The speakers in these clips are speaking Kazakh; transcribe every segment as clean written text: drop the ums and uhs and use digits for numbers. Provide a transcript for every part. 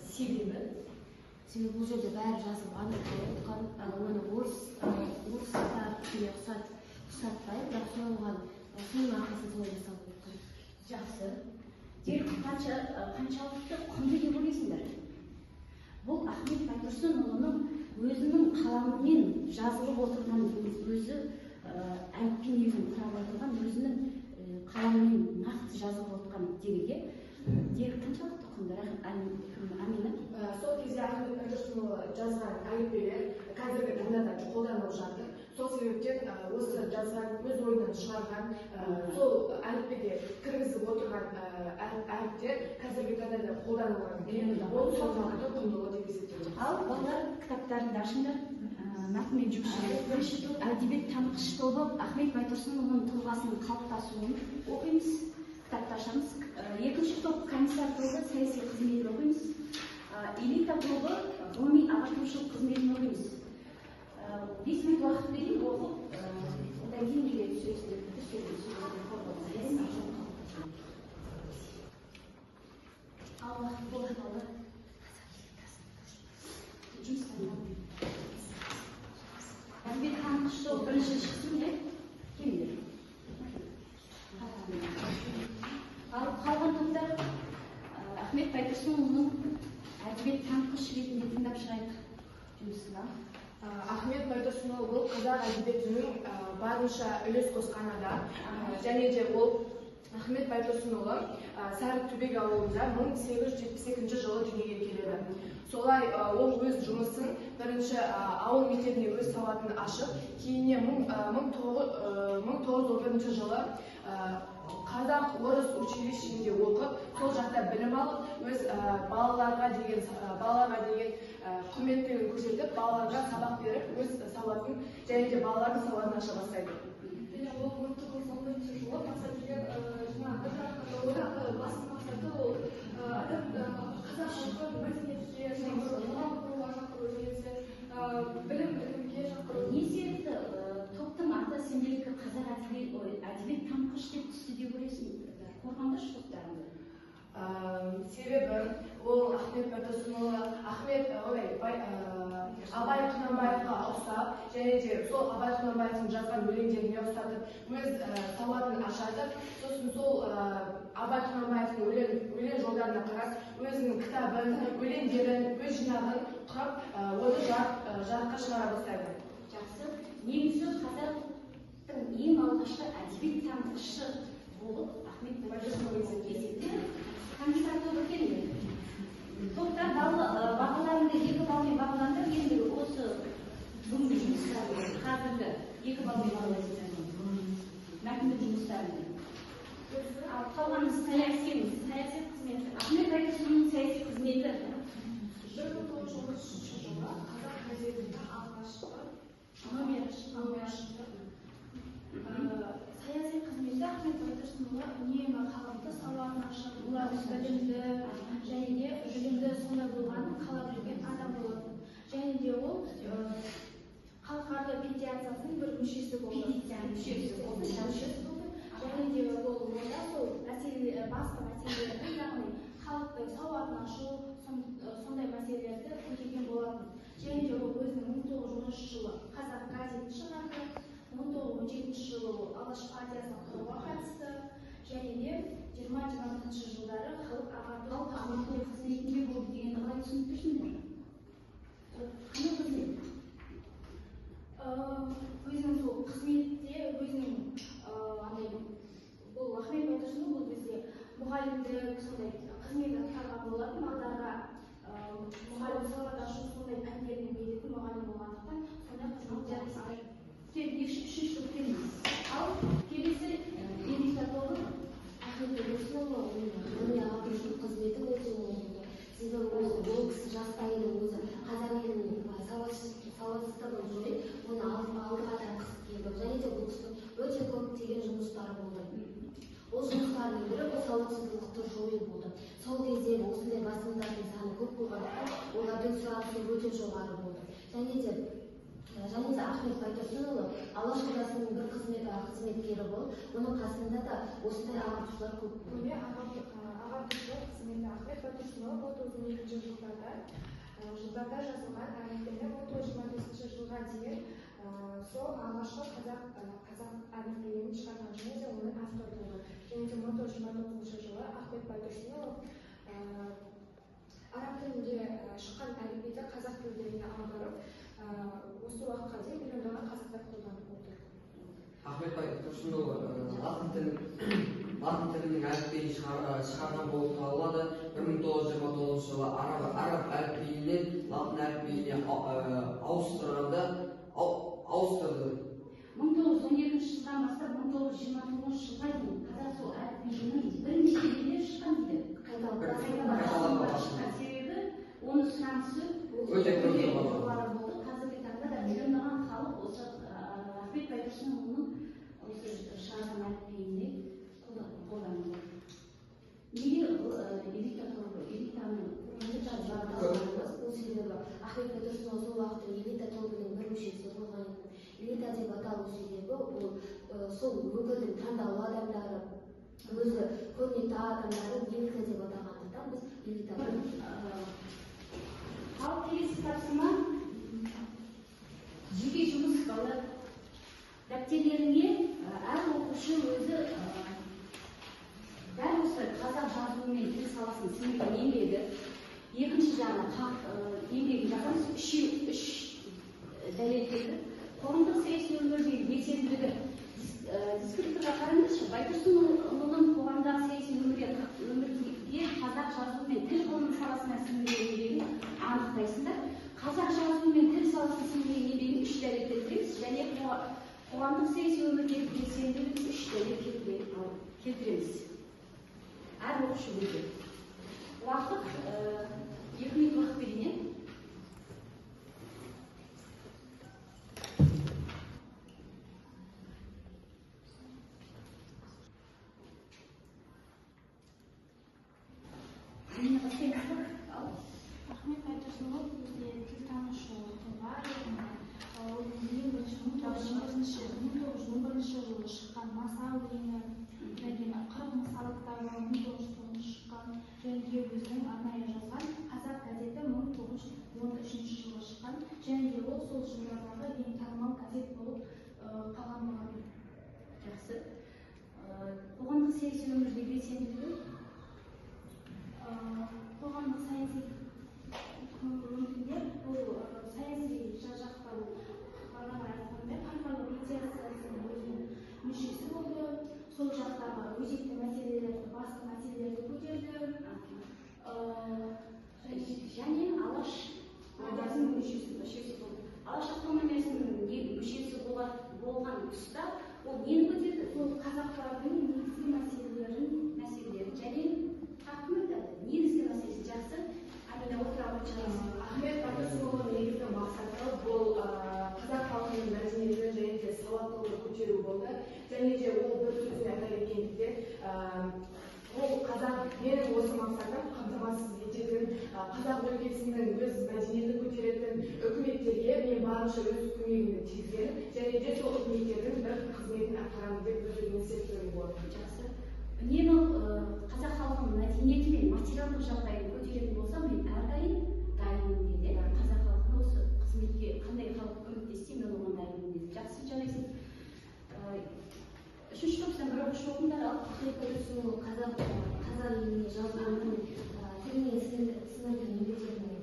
себебі бұл жерде бәрі жазып анық отқан, оны орыстар тіліне ұқсатпай, бірақ соған соның арқасында солай жасалып отқан. Жақсы. Қаншалықты құнды деп ойлайсыңдар? Бұл Ахмет Байтұрсынұлының өзінің қаламымен жазылып отырған, өзі әліппе негізін құрап отырған, өзінің қаламымен нақты жазылып отырған дерегі қаншалықты құнды? Амина? Сол кезде Ахмет Байтұрсынұлы жазған әліппелер қазіргі таңда да қолданылып жатыр. Сол себептен осы жазған, өз ойынан шығарған, сол әліппеге кіргізіп отырған әріптер қазіргі таңда да қолданылған. Оның салмақты құндылығы деп есептеймін. Ал балалар кітаптарында ашыңдар. Нақымен жұмысшы әдебиет танығыш тобы Ахмет Байтұрсынұлының тұлғасының қалыптасуын оқимыз, кітапты ашамыз. Екінші топ комиссар тобы саяси қызметін оқимыз. Элита тобы ғылыми ағартушылық қызметін оқимыз. 5 минут уақыт берейін, оқып, одан кейін келеді сөздерді ал уақыт болады алды. Әдебиет танығыш топ бірінші шықсын деп келіңдер. Ал қалған топтар Ахмет Байтұрсынұлының әдебиет танығыш ретінде тыңдап шығайық жұмысына. Ахмет Байтұрсынұлы бұл қазақ әдебиетінің барынша үлес қосқан адам. Және де ол Ахмет Байтұрсынұлы Сарытөбе ауылында 1872 жылы дүниеге келеді. Солай ол өз жұмысын бірінші ауыл мектебіне өз сауатын ашып, кейіннен 1911 жылы қазақ орыс училищесінде оқып, сол жақта білім алып, өз балаларға деген құрметпен көрсетіп, балаларға сабақ беріп, өз сауатын және де балалардың сауатын аша бастайды. Ол 1911 жылы мақсатымен басты мақсаты ол қазақ халқын мәдениетке білім ілімге шақыру. Не себепті топтың аты сендердікі қазақ әдебиет танығыш деп түсті деп ойлайсың? Қорғандаршы топтарыңды. Себебі ол Ахмет Байтұрсынұлы Абай Құнанбаевқа ұқсап, және де сол Абай Құнанбаевтың жазған өлеңдеріне ұқсатып, өз сауатын ашатып, сосын сол Абай Құнанбаевтың өлең жолдарына қарап, өзінің кітабын, өлеңдерін, өз жинағын құрап, оны жарыққа шығара бастайды. Жақсы. Негізі қазақтың ең алғашқы әдебиет танығышы болып Ахмет Байтұрсынұлы есепте комиссар тобы келді. Топтар бағаларында 2 балмен бағаланды, енді осы бүгінгі жұмыстарды қазіргі 2 балмен бағалайсыздар. Мәтіндік жұмыстарында. Ал қалғанымыз саяси қызметі. Ахмет Байтұрсынұлының саяси қызметі 1913 жылы қазақ газетінде алғашқы номер саяси қызметі Ахмет Байтұрсынұлы үнемі халықты сауатын ашып, олардың білімді және де білімді сондай болғанын қалап жүрген адам болатын. Және де ол халықаралық педиатриясының бір мүшесі болды. Және де ол онда сол басты мәселелерді, яғни халықтың сауатын ашу, сондай мәселелерді көтерген болатын. Және де ол өзінің 1913 жылы қазақ газетін шығарды. 1917 жылы ол алаш партиясына құруға қатысты, және де 20-21 жылдары халық ағарту қызметінде болды дегенді қалай түсініп тұрсыңдар? Қандай қызмет? Өзінің сол қызметте, өзінің бұл Ахмет Байтұрсынұлы бұл кезде мұғалімдік сондай қызмет атқарған болатын, балаларға мұғалім сауат ашу сондай пәндермен беретін мұғалім болғандықтан сондай қызметтер жасайды. Үшінші топ келіңіз. Ал келесі элита тобы Ахмет Байтұрсынұлы ғылыми ағартушылық қызметі өте орынды. Сіздің өзі ол кісі жастайының өзі қазақ елінің сауатсыздығын жойып, оны алдыға тартқысы келді. Және де бұл кісінің өте көптеген жұмыстары болды. Ол жұмыстардың бірі бұл сауатсыздықты жою болды. Сол кезде осындай басылымдардың саны көп болғандықтан олардың сұранысы өте жоғары болды. Және де Ахмет Байтұрсынұлы алаш ордасының бір қызметкері болып, оның қасында да осындай ағартушылар көп болды. Ағартушылық қызметі Ахмет Байтұрсынұлы 1912 жылдарда жазылған әріптерді 1925 жылға дейін сол алғашқы қазақ әріптерін шығарған және де оның авторы болған. Және де 1929 жылы Ахмет Байтұрсынұлы араб тілінде шыққан әліпбиді қазақ тілдеріне аударып, осы уақытқа дейін миллиондаған қазақтар қолданып отыр. Ахмет Байтұрсынұлы латын тілінің әліпбиін шығарған болып табылады. 1929 жылы араб әліпбиінен латын әліпбиіне ауыстырды. 1912 жылдан бастап 1929 жылға дейін қазақ сол әліпбиінің бірнеше елдер шыққан дейді. Себебі оның сұранысы өте жоғары болды. Қазіргі таңда да миллиондаған халық осы Ахмет Байтұрсынұлының осы шығарған әліпбиіне қолданылды. Неге элитаны бұл себебі Ахмет Байтұрсынұлы сол уақытта элита тобының бір мүшесі болған. Элита деп аталу себебі ол сол өкілдің таңдаулы адамдары, өзі көрнекті адамдарын элита деп атағандықтан біз элита. Ал келесі тапсырма жеке жұмыс балы дәптерлеріңе әр оқушы өзі дәл осы қазақ жазуы мен тіл саласын сіңірген еңбегі, екінші жағына еңбегін жазамыз, үш дәлелдеді. Қоғамдық саяси өмірдегі белсенділігі. Дискурсқа қараңызшы, Байтұрсынұлының қоғамдағы саяси өмірге қазақ жазуы мен тіл ғылымы саласына сіңірген еңбегін анықтайсыздар. Қазақ жазуы мен тіл саласына сіңірген еңбегін үш дәлелдендіреміз және қоғамдық саяси өмірдегі белсенділігін үш дәлел келтіреміз. Әр оқушы өзі. Уақыт 2 минут уақыт берейін. Ахмет Байтұрсынұлы өзіне тілтанушы тұлға ретінде ол ең бірінші 1911 жылы шыққан масал өлеңі және 40 мысал кітабы 1909 шыққан және де өзінің арнайы жазған қазақ газеті 1913 жылы шыққан және де ол сол жылдардағы ең танымал газет болып қалған болатын. Жақсы. Қоғамдық саяси өмірде белсенділігі қоғамдық саяси өмірінде бұл саяси жақтан бағана айтқандай қарқаралы партиясының өзінің мүшесі болды. Сол жақтағы өзекті мәселелерді, басты мәселелерді көтерді. және Алаш партиясының мүшесі болды. Алаш автономиясының мүшесі болған тұста ол нені көтерді? Сол қазақтардың негізгі мәселелерін және негізгі мәселесі жақсы. Амина отыра отырыңыз. Ахмет Байтұрсынұлының негізгі мақсаты бұл қазақ халқының мәдениетін және де сауаттылығын көтеру болды. Және де ол бір сөзіне айта кеткенде, ол менің осы мақсатым қамтамасыз ететін қазақ өлкесінің өз мәдениетін көтеретін үкіметтерге мен барынша өз көмегімді тигіземін және де сол үкіметтердің бір қызметін атқарамын деп өзімнің ескертуім болды. Жақсы. Үнемі қазақ халқының мәдениеті мен материалдық жағдайын көтеретін болсам, мен әрдайым дайынмын деді. Қазақ халқына осы қызметке қандай халық көмектессе, мен оған дайынмын деді. Жақсы жарайсыз. Үшінші топтан бір оқушы оқыңдар ал. Ахмет Байтұрсынұлы қазақ еліне жазуының тіліне сіңірген еңбектерінің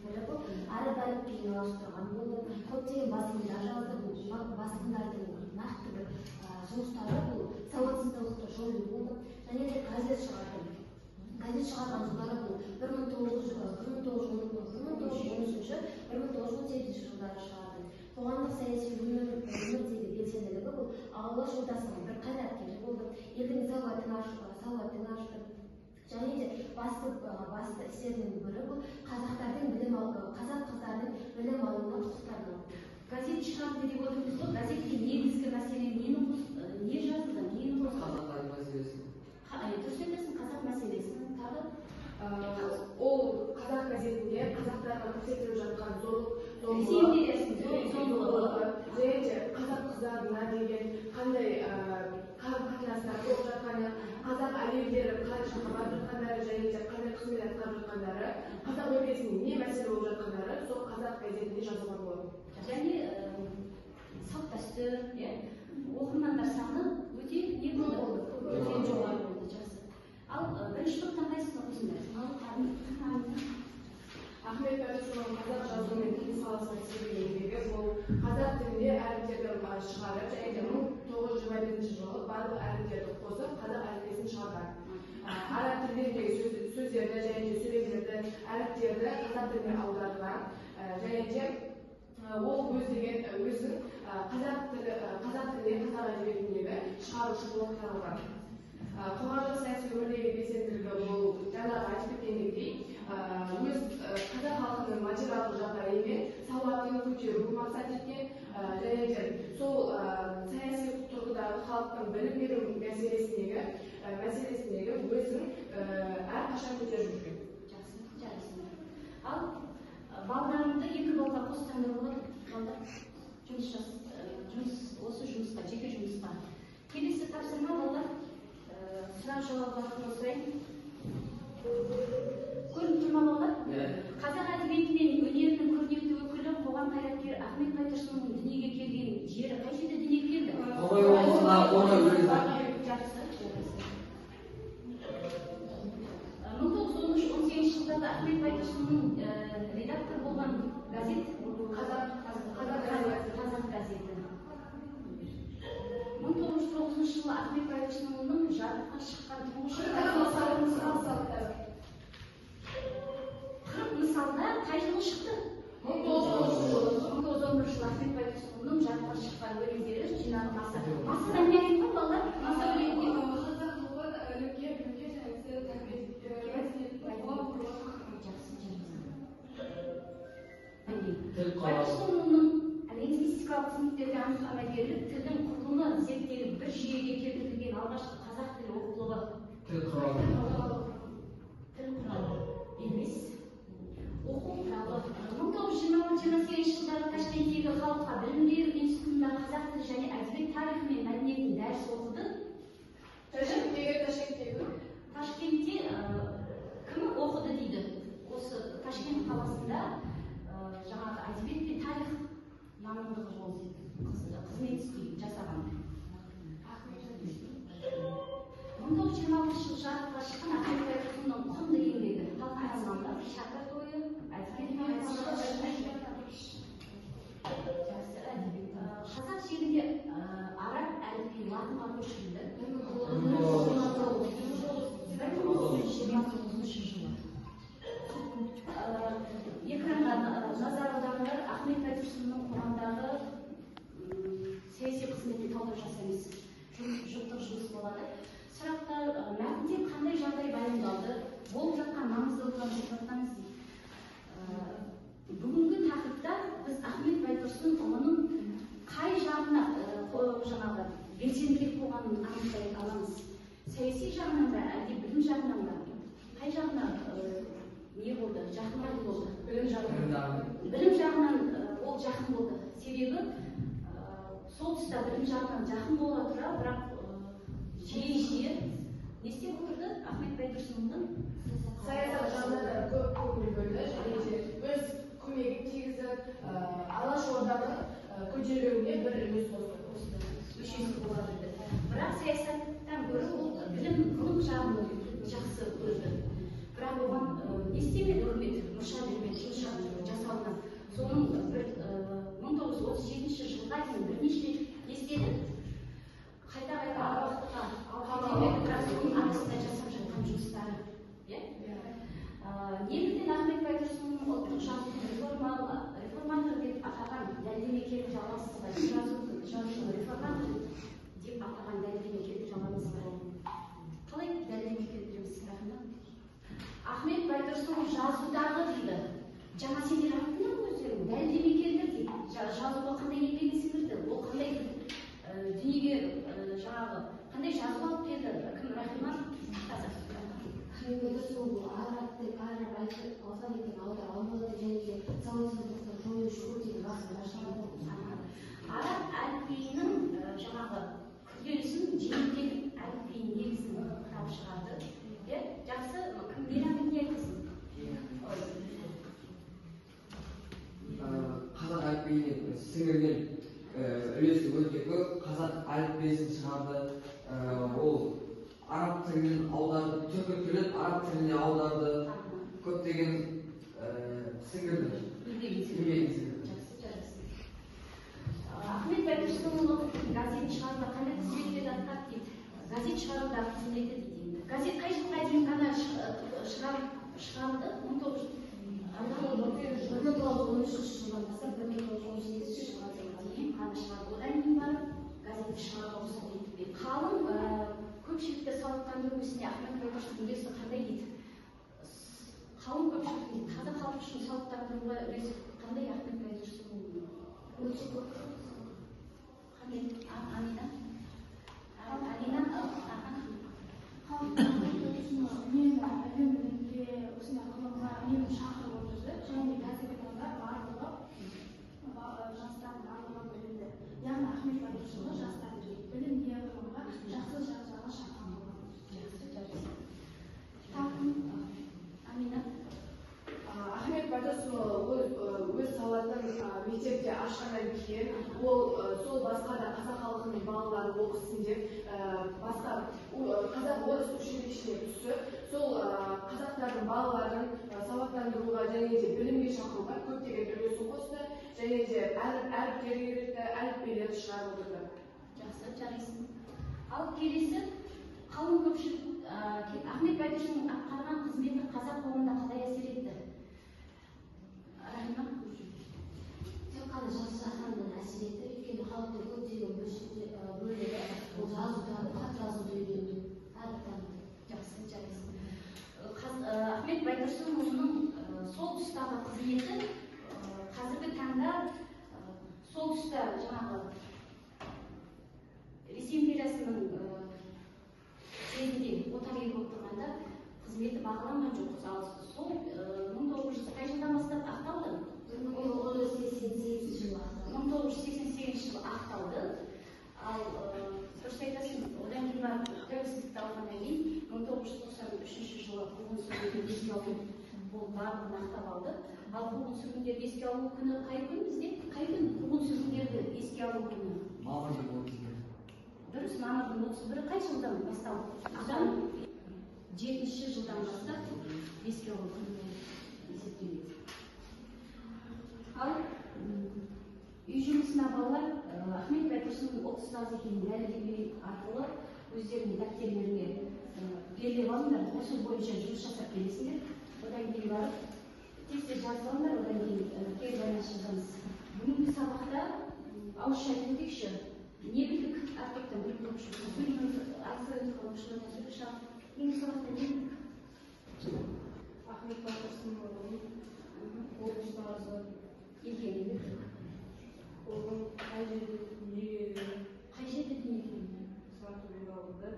бірі бұл. Араб әліпбиін ауыстырған болды. Көптеген басылымдар жазды. Бұл басылымдардың нақты бір жұмыстары бұл сауатсыздықты жою болды. Және де газет шығарды. Газет шығарған жылдары бұл 1913-1918 жылдары шығарды. Қоғамдық саяси өмірдегі белсенділігі бұл алаш ордасының бір қайраткері болды. Елдің сауатын ашты. Және де басты істерінің бірі бұл қазақ қыздардың білім алуына құқықтарын. Газет шығарды деп отырмыз ғой. Газетке негізгі мәселе не жазылды? Нені қосылды? Қазақтардың мәселесі. Дұрыс айтасың, қазақ мәселесін тағы ол қазақ газетінде қазақтарға көрсетіліп жатқан және де қазақ қыздарына деген қандай қарым-қатынастар болып жатқаны, қазақ әйелдері қай жаққа барып жатқандары және де қандай қызмет атқарып жатқандары, қазақ кезінде не мәселе болып жатқандары сол қазақ газетінде жазылған болатын. және салт дәстүр, оқырмандар саны өте не болды? Өте жоғары болды, жақсы. Ал бірінші топтан қайсысын оқисыңдар? Ахмет Байтұрсынұлының қазақ жазуы мен тіл саласына сіңірген еңбегі бұл қазақ тілінде әріптерді шығарып, және де 1921 жылы барлық әріптерді қосып қазақ әліппесін шығарған. Араб тіліндегі сөздерді және де сөйлемдерді, әріптерді қазақ тіліне аударған, және де ол өзінің қазақ тілінде қазақ әдебиетіндегі шығарушы болып танылған. Қоғамдық саяси өмірдегі белсенділігі бұл жаңағы айтып кеткендей өз қазақ халқының материалдық жағдайы мен сауатын көтеру мақсат еткен, және де сол саяси тұрғыдағы халықтың білім беру мәселесіндегі өзін әрқашан көтеріп жүрген. Жақсы, жарайсыңдар. Ал балдарымды екі балға қоссаңдар болады, балдар осы жұмысқа, жеке жұмысқа. Келесі тапсырма балдар, сұрақ жауап арқылы сұрайын. Көрініп тұрма балдар? Қазақ әдебиеті мен өнерінің көрнекті өкілі қоғам қайраткері Ахмет Байтұрсынұлының дүниеге келген жері қай жерде дүниеге келді? Жақсы. 1913-18 жылдарда Ахмет Байтұрсынұлының редактор болған газет Қазақ газеті. 1909 жылы Ахмет Байтұрсынұлының жарыққа шыққан тұңғыш мысалда қай жылы шықты? 1911 жылы Ахмет Байтұрсынұлының жарыққа шыққан өлеңдері жинағы Масадан не айтқан балалар? Маса өлеңдері Байтұрсынұлының лингвистикалық түсініктерге анықтамагерлік тілдің құрылымы зерттеліп бір жүйеге келтірілген алғашқы қазақ тілі оқулығы тіл құралы емес оқу құралы. 1920-28 жылдары Ташкенттегі халыққа білім беру институтында қазақ тілі және әдебиет тарихы мен мәдениетін дәріс оқыды. Ташкентте кім оқыды дейді? Осы Ташкент қаласында жаңағы әдебиет пен тарих мамандығы жолында қызмет жасаған. 1926 жылы жарыққа шыққан Ахмет Байтұрсынұлының құнды еңбегі халыққа арналған шәкірт ойы, әдебиет қазақ жерінде араб әліпбиі латынға көшірілді. 1929 жылы. Экранға назар аударыңдар, Ахмет Байтұрсынұлының қоғамдағы саяси қызметіне талдау жасаймыз. Жұптық жұмыс болады. Сұрақтар, мәтінде қандай жағдай баяндалды, болып жатқан маңыздылығын сипаттаңыз дейді. Бүгінгі тақырыпта біз Ахмет Байтұрсынұлының қай жағына жаңағы белсенділік болғанын анықтай аламыз. Саяси жағынан да, әлде білім жағынан да, қай жағына не болды, жақын болды? Білім жағынан ол жақын болды. Себебі сол тұста білім жағынан жақын бола тұра, бірақ жиі не істеп отырды? Ахмет Байтұрсынұлының саясат жағына да көп көңіл бөлді, және де өз көмегін тигізіп, алашорданың көтерілуіне бір үлес қосты. Мүшесі бола жүрді. Бірақ саясаттан гөрі ол білім ғылым жағын жақсы көрді. Бірақ оған не істемеді үкімет, мұрша бермеді, жасауынан. Соның 1937 жылға дейін бірнеше не істеді? Қайта уақытқа алып бірақ соның арасында жасап жатқан жұмыстары. Негізінен Ахмет Байтұрсынұлының ұлттық жазуды реформатор деп атаған дәлелдемекелік жалғасы бар. Жазушы реформатор деп атаған дәлелдемекелік жалғасы бар. Қалай дәлелдемекелік дейміз сұрағында? Ахмет Байтұрсынұлы жазудағы дейді. Жаңа сендер айттыңдар ғой өздерің, дәлелдемекелдер дейді. Жазуға қандай еңбегін сіңірді, ол қандай дүниеге жаңағы қандай жазу алып келді, кім Рахима? Ахмет Байтұрсынұлы араб айтып алса екен аудар алмады, және де сауатсыздықты жою үшін көптеген басын ашылды. Араб әліпбиінің жаңағы күрделісін жеңілдетіп әліпбиінің негізін құрап шығарды. Жақсы, кім Мейрам не айтасың? әліппесін шығарды. Ол араб тілінен аударды, түркі тілін араб тіліне аударды. Көптеген сіңірді. Еңбегін сіңірді. Ахмет Байтұрсынұлы газет шығаруда қандай қызметтерді атқарды дейді? Газет шығарудағы қызметі дейді. Газет қай жылға дейін ғана шығарылды? 1913 жылдан бастап 1918 жылға дейін ғана шығарды. Одан кейін барып газетті шығаруға рұқсат етілді. Қалың көпшілікті сауаттандыру ісіне Ахмет Байтұрсынұлының үлесі қандай дейді? Қалың көпшілік дейді. Қазақ халқы үшін сауаттандыруға үлесі қандай Ахмет Байтұрсынұлының? өте көп. Қандай? Амина? Алина? халықтың үнемі әлем білімге осындай ғылымға үнемі шақырып отырды және қазіргі таңда барлығы жастардың барлығы білімді. Яғни Ахмет Байтұрсынұлы жастарды білімге, ғылымға жақсы жағына шақырған. Амина? Ахмет Байтұрсынұлы өз сауатын мектепте ашқаннан кейін ол сол басқа да қазақ халқының балалары оқысын деп басқа қазақ орыс училищесіне түсіп, сол қазақтардың балаларын сауаттандыруға және де білімге шақыруға көптеген үлесін қосты және де әріптерді үйретті, әліппелерді шығарып отырды. Жақсы, жарайсың. Ал келесі қалың көпшілік Ахмет Байтұрсынұлының атқарған қызметі қазақ қоғамына қалай әсер етті? Рахима? Тек қана жақсылықпен әсер етті. Өйткені халықтың көптеген бөлігі ол жазуды, хат жазуды үйренді, әріп таныды. Жақсы, жарайсың. Ахмет Байтұрсынұлының сол тұстағы қызметі қазіргі таңда сол тұста жаңағы Ресей империясының кезінде отар ел болып тұрғанда қызметі бағаланған жоқ. Сол 1900 қай жылдан бастап ақталды? 1988 жылы. 1988 жылы ақталды. Ал дұрыс айтасың, одан кейін барып тәуелсіздікті алғаннан кейін 1993 жылы қуғын-сүргіндерді еске алу болып барлығын ақтап алды. Ал қуғын-сүргіндерді еске алу күні қай күн бізде? Қай күн қуғын-сүргіндерді еске алу күні? Мамырдың 31-і. Дұрыс, мамырдың 31-і қай жылдан басталды? 7-ші жылдан бастап еске алу күні есептеледі. Ал үй жұмысына балалар Ахмет Байтұрсынұлының 30 ұстаз екенін дәлелдеу арқылы өздерінің дәптерлеріне белгілеп алыңдар, осы бойынша жұмыс жасап келесіңдер. Одан кейін барып тексер жазып алыңдар, одан кейін кері байланыс жазамыз. Бүгінгі сабақта ауызша айтып өтейікші. Не білдік артықтан бір көпшілік? Бүгінгі сабақта не білдік? Ахмет Байтұрсынұлының ұстазы екенін білдік. оның қай жерде дүниеге Қай жерде дүниеге сатып алды?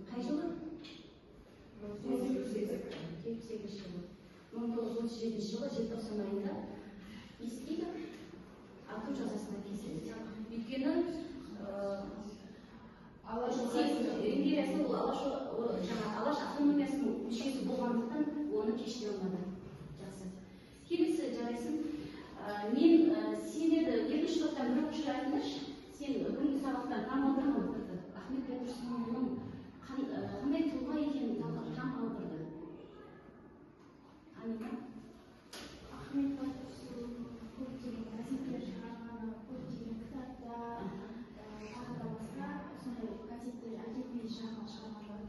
Қай жылы? 1978 жылы. 1937 жылы желтоқсан айында не істейді? Ату жазасына кесілді. Өйткені Алаш автономиясының мүшесі болғандықтан оны кешіре алмады. Жақсы. Келесі жарайсың. Мен сендерді екінші топтан бір оқушы айтыңдаршы. Сен бүгінгі сабақтан таңғалдырған Ахмет Байтұрсынұлының қандай тұлға екенін таңғалдырды? Амина? Ахмет Байтұрсынұлының көптеген газеттер шығарғаны, көптеген кітаптар, тағы да басқа сондай газеттер әдеби жағынан шығарғандары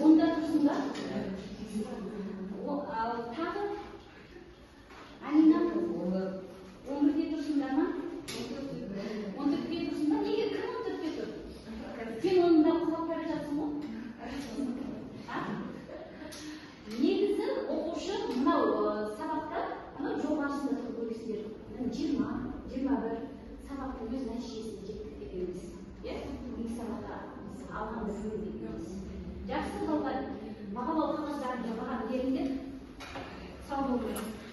онда тұрсыңдар. Тағы Анина 11-де тұрсыңдар ма? 14-де тұрсыңдар. Неге кім 14-де тұр? Сен онда құлап бара жатсың ғой? Негізі оқушы мынау сабақта жоғарысында тұрып көресіздер. 20-21 сабақтың өз нәтижесін жеттік дегеніміз. Екі сабақта алған білім дегеніміз. Жақсы балалар, бағалау қағаздарын жабаған беріңдер. Сау болыңыз.